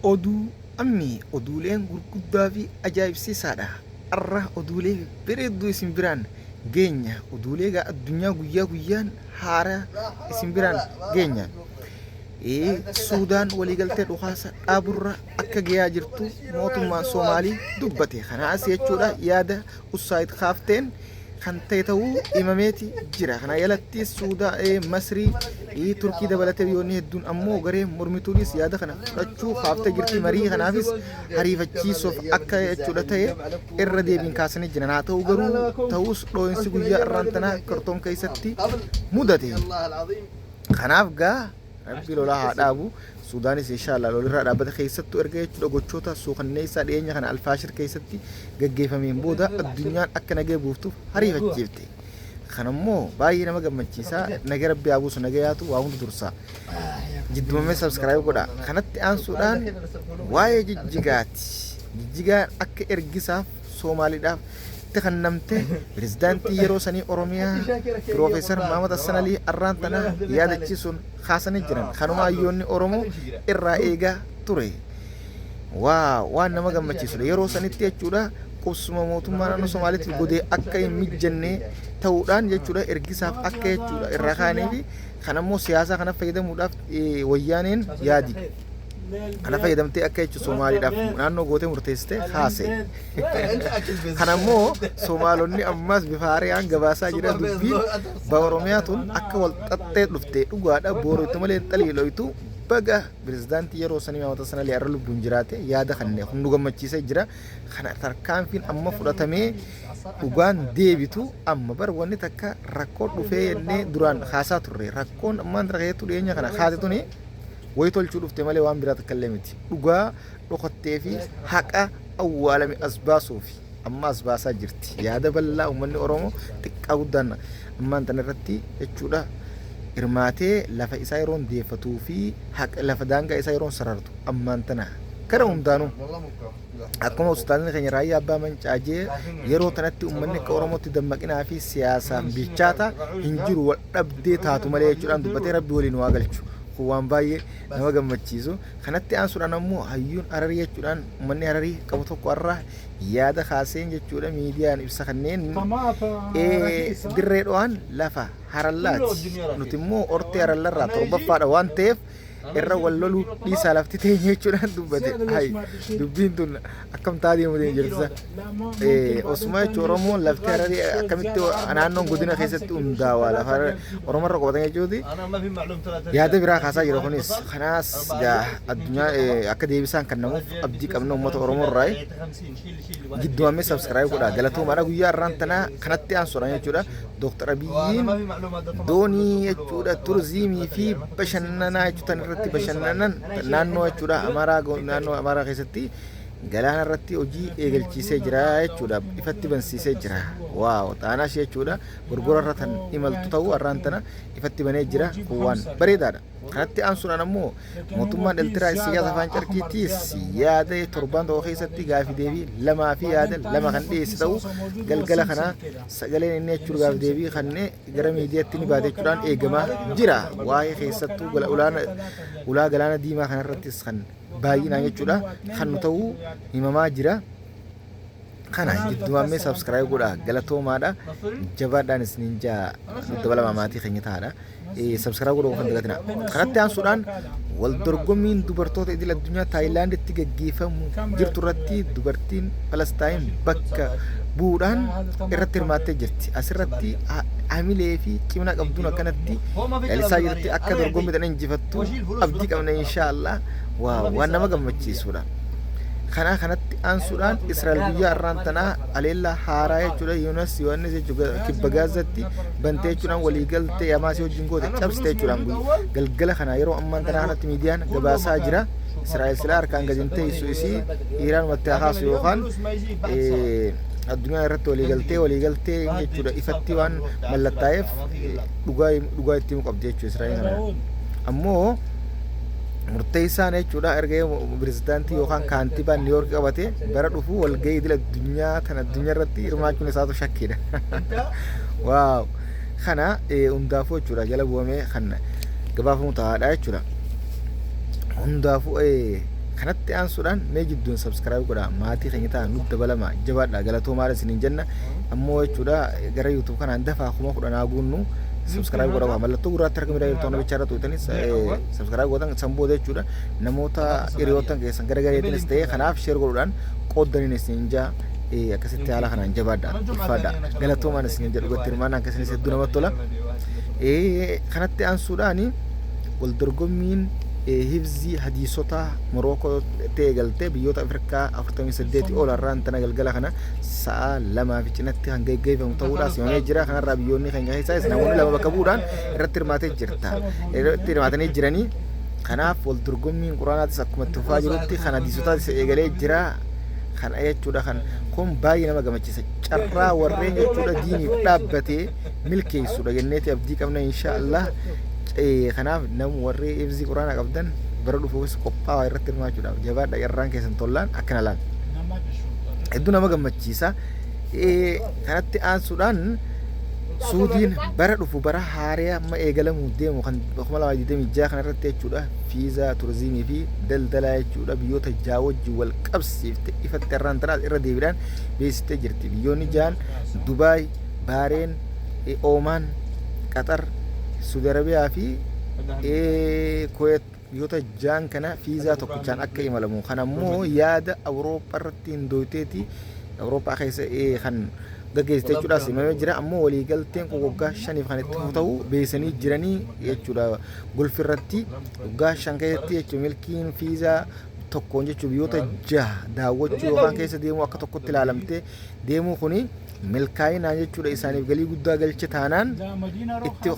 oduu ammi oduuleen gurguddaa fi ajaa'ibsiisaadha. Arra oduulee bareedduu isin biraan geenya. Oduulee addunyaa guyyaa guyyaan haaraa isin biraan geenya. Suudaan waliigaltee dhukaasa dhaaburra akka gayaa jirtu mootummaan Soomaalii dubbate. Kanaas jechuudha yaada Usaayid Kaafteen kan ta'e ta'uu himameeti jira. Kana jalatti Suudaan, Masrii, Turkii dabalatee biyyoonni hedduun ammoo garee mormituunis yaada kana fudhachuu kaaftee jirti. Marii kanaafis ariifachiisuuf akka jechuudha ta'e irra deebiin kaasanii jiran. Haa ta'u garuu ta'us dhoo'insi guyyaa irraan tanaa Kartoom keessatti mudate. Kanaaf gaa rabbi lolaa haa dhaabu. Suudaanis inshallah lolirraa dhaabbata keessattuu erga jechuudha gochoota suukanneessaa dhiyeenya kana Alfaashir keessatti gaggeeffameen booda addunyaan akka nagee buuftuuf hariifachiifte. Kanammoo baay'ee nama gammachiisaa. Nagaa rabbi haa buusu, nagaa yaatu waa hundi dursaa. Jiddumamee sabskiraayib godha. Kanatti aansuudhaan waa'ee Jijjigaati. Jijjigaan akka ergisaaf Soomaaliidhaaf itti kennamte pirezidaantii yeroo sanii Oromiyaa Piroofeesar Mahamad Hassan Alii arraan tana yaadachiisuun kaasanii jiran. Kanuma hayyoonni Oromoo irraa eegaa ture. Waan nama gammachiisudha. Yeroo sanitti jechuudha qubsuma mootummaa naannoo Somaaliitti godee akka hin mijanne ta'uudhaan jechuudha ergisaaf akka jechuudha irraa kaanee fi kanammoo siyaasa kana fayyadamuudhaaf wayyaaneen yaadi. Kana fayyadamtee akka jechuudha Somaaliidhaaf naannoo gootee murteessite haase. Kanammoo Somaalonni ammas bifa haaraan gabaasaa jira dubbiin Oromiyaatuun akka wal xaxxee dhufte dhugaadha booroitu malee xaliiloitu baga pirezidaantii yeroo sanii Mahamad Hassan Alii arra lubbuun jiraate yaada kanneen hundu gammachiisee jira. Kana tarkaanfiin amma fudhatamee dhugaan deebitu amma bar wanni takka rakkoon dhufee jennee duraan haasaa turre. Rakkoon ammaan dargeetu dhiyeenya kana haate tuni way tolchuu dhufte malee waan biraa takka illee miti. Dhugaa dhokattee fi haqa awwaalame as baasuufi amma as baasaa jirti. Yaada bal'aa uummanni Oromoo xiqqaa guddaan ammaan tana irratti jechuudha hirmaatee lafa isaa yeroon deeffatuu fi haqa lafa daangaa isaa yeroon sarartu ammaan tana gara hundaanuu akkuma ustaalonni keenya raayyaa abbaa mancaajee yeroo tanatti uummanni akka Oromootti dammaqinaa fi siyaasaan bilchaata hin jiru wal dhabdee taatu malee jechuudhaan dubbatee rabbi waliin waa galchu. Waan baay'ee nama gammachiisu. Kanatti aansuudhaan ammoo hayyuun Hararii jechuudhaan uummanni Hararii qabu tokko irraa yaada kaaseen jechuudha miidiyaan ibsa kanneen dirree dho'aan lafa harallaati. Nuti immoo ortee harallarraa torbaffaadha waan ta'eef irra wal loluu dhiisaa lafti teenya jechuudhaan dubbate. Dubbiin tun akkam taatee muteen jirtisa. Osuma jechuun Oromoon lafti Hararii akkamitti naannoon godina keessatti hundaawaa lafa Oromoorra qobatan jechuuti. Yaada biraa kaasaa jira kunis. Kanaas addunyaa akka deebisaan kan namuuf abdii qabna uummata Oromoorraa. Jiddumamee sabskiraayib godha. Galatoomana guyyaa irraan tanaa kanatti aansuudhaan jechuudha. Dooktar Abiyyiin doonii jechuudha turizimii fi bashannanaa jechuutan irratti bashannanan naannoo jechuudha naannoo Amaaraa keessatti galaana irratti hojii eegalchiisee jira jechuudha. Ifatti bansiisee jira. Xaanaa ishee jechuudha gurgura irra tan imaltu ta'uu arraan tana ifatti banee jira. Waan bareedaadha. Kanatti aansuudhaan ammoo mootummaan Eertiraa siyaasa afaan carqiitiis yaada torbaan tokko keessatti gaafii deebii lamaa fi yaada lama kan dhiyeesse ta'uu galgala kanaa sagaleen inni jechuudha gaafii deebii kanneen gara miidiyaatti ni baate jechuudhaan eegamaa jira. Waa'ee keessattuu ulaa galaana diimaa kanarrattis kan baay'inaan jechuudha kan nu ta'uu himamaa jira. Kana jiddumamee sabskiraayib godha. Galatoomaadha. Jabaadhaan isiniin dabalama maatii keenya taa'aadha. Sabskiraayib godhuu kan dagatina. Kanatti aansuudhaan wal dorgommiin dubartoota idil addunyaa Taayilaanditti gaggeeffamu jirtu irratti dubartiin Palestaayin bakka bu'uudhaan irratti hirmaattee jirti. Asirratti hamilee fi cimina qabduun akkanatti yalisaa jirti akka dorgommiidhaan injifattu abdii qabna inshaallah. Waan nama gammachiisudha. Kanatti aansuudhaan Israa'el guyyaa irraan tanaa aleellaa haaraa jechuudha Yoonas Yohaannis jechuudha kibba Gaazatti bantee jechuudhaan waliigaltee Hamaasii wajjin goote cabsite jechuudhaan galgala kana yeroo ammaan tanaa kanatti miidiyaan gabaasaa jira. Israa'el silaa harkaan gadi hin teessu isii Iiraan walitti haasu yookaan addunyaa irratti waliigaltee jechuudha ifatti waan mallattaa'eef dhugaa itti himu qabdi jechuudha Israa'el kana. Ammoo murteessaan jechuudha erga pirezidaantii yookaan kaantibaan Niiwuork qabate bara dhufu walgahii idil addunyaa tan addunyaa irratti hirmaachuun isaatu shakkiidha. Kana hundaafuu jechuudha jala bu'amee kan gabaafamu ta'aadha jechuudha. Hundaafuu kanatti aansuudhaan mee jidduun subscribe godhaa maatii keenya ta'an nutti dabalama jabaadha galatoo maal isiniin jenna ammoo jechuudha gara YouTube kanaan dafaa kuma kudhanaa guunnu subscribe godhaa mallattoo gurraatti argamu dha yeroo bichaara tuutanis subscribe godhan sanbooda jechuudha namoota hiriyootan keessan garagareetinis ta'ee kanaaf share godhuudhaan qooddaniin isiniin jaa akkasitti haala kanaan jabaadha ulfaadha galatoo maal isiniin jedhu gotti hirmaannaan akkasinis hedduu namatti tola kanatti aansuudhaan wal dorgommiin hifzii hadiisota Morookoo ta'e galtee biyyoota Afrikaa 48 ol har'aan tana galgala kana sa'a 2 fi cinatti hanga eeggafamu ta'uudhaan simamee jira kanarraa biyyoonni keenya keessaas namoonni lama bakka bu'uudhaan irratti hirmaatee jirta irratti hirmaatanii jiranii kanaaf wal dorgommiin quraanaatis akkuma itti fufaa jirutti kan hadiisotaatis eegalee jira kan jechuudha kan kun baay'ee nama gammachiisa carraa warreen jechuudha diiniif dhaabbatee milkeessuudha jenneeti abdii qabna inshaallah kanaaf nam warri hifzii quraanaa qabdan bara dhufuufis qophaa'aa irratti hirmaachuudhaaf jabaadha irraan keessan tollaan akkana laan hedduu nama gammachiisa kanatti aansuudhaan Suudiin bara dhufu bara haaraa amma eegalamuu deemu kan 2026 kana irratti jechuudha fiizaa turizimii fi daldalaa jechuudha biyyoota ja'a wajjin wal qabsiifte ifatti irraan tanaas irra deebiidhaan beeksistee jirti biyyoonni ja'an Dubaay, Baareen, Oomaan, Qatar, Saudi Arabiyaa fi Kuwait biyyoota ja'an kana fiizaa tokkichaan akka imalamu kanammoo yaada Awurooppaa irratti hindooyteeti Awurooppaa keessa kan gaggeessite jechuudha simamee jira ammoo waliigalteen kun waggaa 5 kan itti ta'u beesanii jiranii jechuudha golfi irratti waggaa 5 keessatti jechuudha milkiin fiizaa tokkoon jechuudha biyyoota 6 daawwachuu yookaan keessa deemuu akka tokkotti ilaalamtee deemuu kuni milkaa'inaan jechuudha isaaniif galii guddaa galche taanaan itti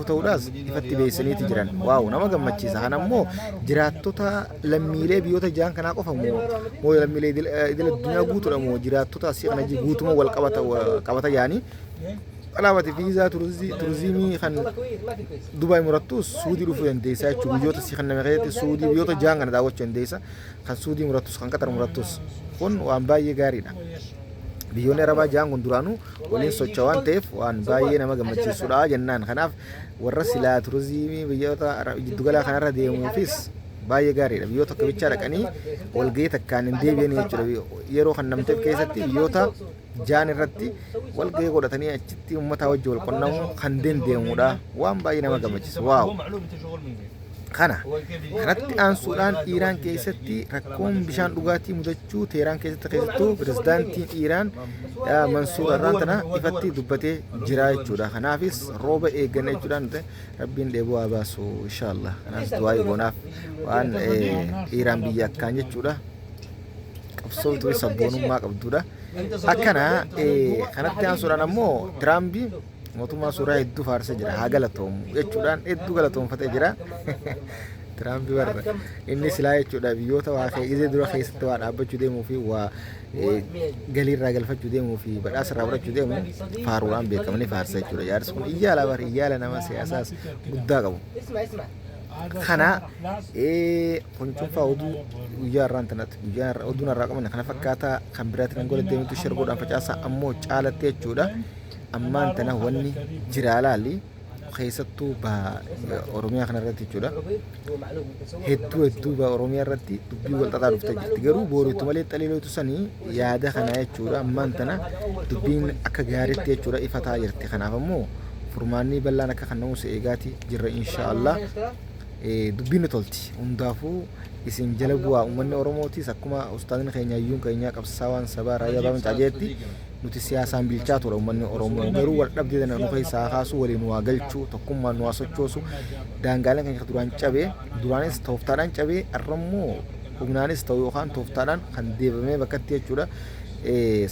ta'uudhaas ifatti beesaniiti jiran waaw nama gammachiisa kanammoo jiraattota lammiilee biyyoota ja'an kanaa qofa moo lammiilee idil addunyaa guutuudha moo jiraattota asii kana guutuma wal qabata yaani alaabati fiizaa turizimii kan Dubaay murattus Suudii dhufuu dandeessa jechuudha biyyoota asii kan nama keessatti Suudii biyyoota ja'an kana daawwachuu dandeessa kan Suudii murattus kan Qatar murattus kun waan baay'ee gaariidha biyyoonni Arabaa ja'an kun duraanuu waliin socho'aa waan ta'eef waan baay'ee nama gammachiisudha jennaan kanaaf warra silaa turizimii biyyoota giddugalaa kanarra deemuufis baay'ee gaariidha biyyoota akka bichaa dhaqanii walgahii takkaan hin deebi'anii jechuudha yeroo kan namteef keessatti biyyoota ja'an irratti walgahii godhatanii achitti uummataa wajji wal qunnamuu kan deemudha waan baay'ee nama gammachiisa waaw kanatti aansuudhaan Iiraan keessatti rakkoon bishaan dhugaatii mudachuu Teheraan keessattuu pirezidaantiin Iiraan Mansuur irraan tana ifatti dubbatee jira jechuudha kanaafis rooba eegganna jechuudhaan rabbiin dheebuu haa baasu inshaallah kanaaf du'aa eegonaaf waan Iiraan biyya akkaan jechuudha qabsooftuu sabboonummaa qabduudha akkana kanatti aansuudhaan ammoo Tiraambii mootummaa suuraa hedduu faarsee jira haa galatoomu jechuudhaan hedduu galatoomfatee jira Tiraambii warra inni silaa jechuudha biyyoota waa izee dura keessatti waa dhaabbachuu deemuu fi waa galiirraa galfachuu deemuu fi badhaasarraa fudhachuu deemu faaruudhaan beekamanii faarsa jechuudha yaadis kun iyyaala bari iyyaala nama siyaasaas guddaa qabu kana kun cuunfaa oduu guyyaa irraan tanatti guyyaa oduun irraa qaban kana fakkaataa kan biraatti kan godhe deemtu shergoodhaan facaasaa ammoo caalatte jechuudha ammaan tana wanni jiraalaalli keessattuu Oromiyaa kana irratti jechuudha hedduu Oromiyaa irratti dubbii wal xaxaa dhuftee jirti garuu booriitu malee xaliilootu sanii yaada kana jechuudha ammaan tana dubbiin akka gaariitti jechuudha ifataa jirti kanaaf ammoo furmaanni bal'aan akka kan namuus eegaati jirra inshaallah dubbiin tolti hundaafuu isin jala bu'aa uummanni Oromootis akkuma ustaadni keenya iyyuun keenya qabsaawaan sabaa raayyaa baamicaa jeetti nuti siyaasaan bilchaa tura uummanni Oromoo garuu wal dhabdee dana nu keessaa kaasuu waliin waa galchuu tokkummaan nu sochoosu daangaaleen keenya duraan cabee duraanis tooftaadhaan cabee arrammoo humnaanis ta'u yookaan tooftaadhaan kan deebamee bakkatti jechuudha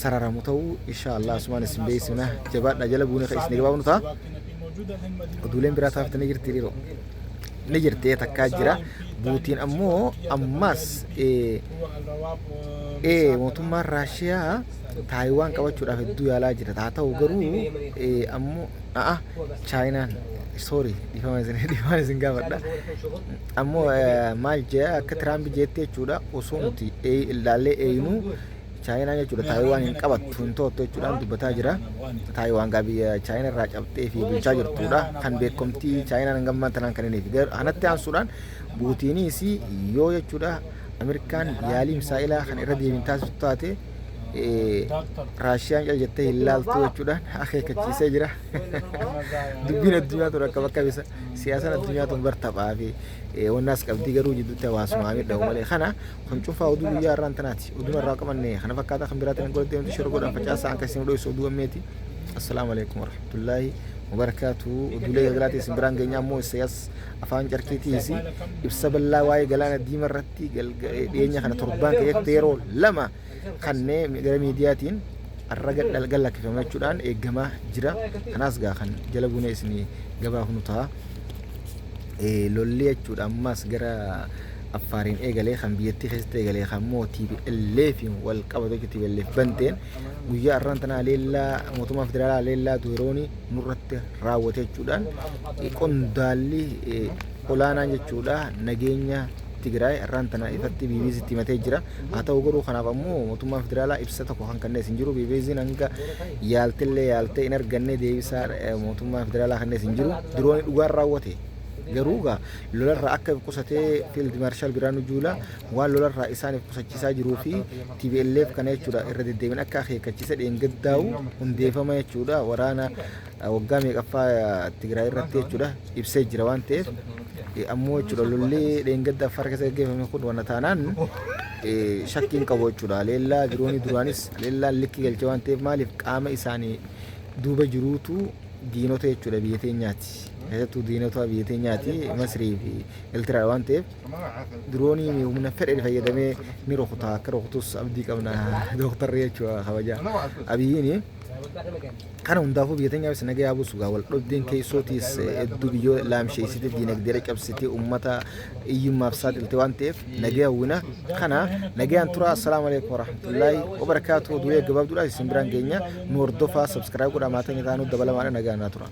sararamu ta'uu inshaallah asumaan isin beeksifna jabaadha jala buunee kan isin gabaabnu ta'a oduuleen biraa taaftanii jirti dhiiroo ni jirtee takkaa jira buutiin ammoo ammas mootummaan Raashiyaa Taayiwaan qabachuudhaaf hedduu yaalaa jira haa ta'u garuu ammoo Chaayinaan sorry dhifama isin gaafadha ammoo maal jee akka Tiraamp jeettee jechuudha osoo nuti ilaallee eeyinuu Chaayinaan jechuudha Taayiwaan hin qabattu hin to'attu jechuudhaan dubbataa jira Taayiwaan gaa biyya Chaayinaa irraa cabxee fi bulchaa jirtudha kan beekamtii Chaayinaan hangammaan tanaan kan inni fi kanatti aansuudhaan buutiinis yoo jechuudha أمريكان يالي مسائلة خن إردي من تاس بتاعته راشيان جت هلال توجودان أخي كتشي جرا دبنا الدنيا ترى كبكة سياسة الدنيا تنبرتبع في والناس كبدي جرو جدو تواصل مع ميدا ومالي خنا خنشوفها ودو يا رانتناتي ودو الرقم إني خنا فكذا خبرات نقول تيم تشرب قدام فجأة عن كسيم دوي سودو ميتي السلام عليكم ورحمة الله وبركاته ودولي غلاتي سمبران جنيا مو سياس أفان جركيتي سي بسبب الله واي جلانا دي مرتي جل دينيا خنا تربان كيك تيرو لما خنّي مقرا ميدياتين الرجل الجلك في مجدان الجماعة جرا خناس جا خن جلبوني اسمي جباه نطها لولي أجود أماس جرا أفارين إيجالي خن بيتي خست إيجالي خن موتي الليفين والكابدو كتير الليف بنتين ويا رانتنا ليلا موتوما فدرالا ليلا دوروني نورت راوته جودان يكون دالي قلانا جودا نجينيا تجراي رانتنا إفتي بيبيزي تيمتي جرا أتاو غرو خنا بمو موتوما فدرالا إبسطة كوهان كنّي سنجرو بيبيزي نانجا يالتي إنر جنّي ديوسار موتوما فدرالا خنّي سنجرو دروني دوغار راوته garuuga lolarra akka qusatee field marshal biraanu juula waan lolarra isaaniif qusachiisaa jiruu fi TPLF kana jechuudha irra deddeebiin akka akeekkachiisa dheengaddaa'u hundeeffama jechuudha waraana waggaa meeqaffaa Tigraay irratti jechuudha ibsee jira waan ta'eef ammoo jechuudha lolli dheengaddaa farka isa gaggeeffame kun wanna taanaan shakkiin qabu jechuudha leellaa diroonii duraanis leellaa likki galche waan ta'eef maaliif qaama isaanii duuba jiruutu diinota jechuudha biyya teenyaati. هذا دينته بيتينياتي مصري في الترا وانتف دروني من فرق في يدمي ميروختا كروختوس أبدي كمنا دكتور ريتشوا خواجا أبيني كانوا مدافع بيتينيا بس نجى أبو سوغا والردين كي صوتيس الدبيو لام شيء سيت دينك ديرك أب سيتي أمتا يوم مفسد التوانتف نجى ونا خنا نجى أنترا السلام عليكم ورحمة الله وبركاته دولة جباب دولة سمبران جينيا نور دفع سبسكرايب كده ماتني كانوا دبلا معنا نجى ناتورا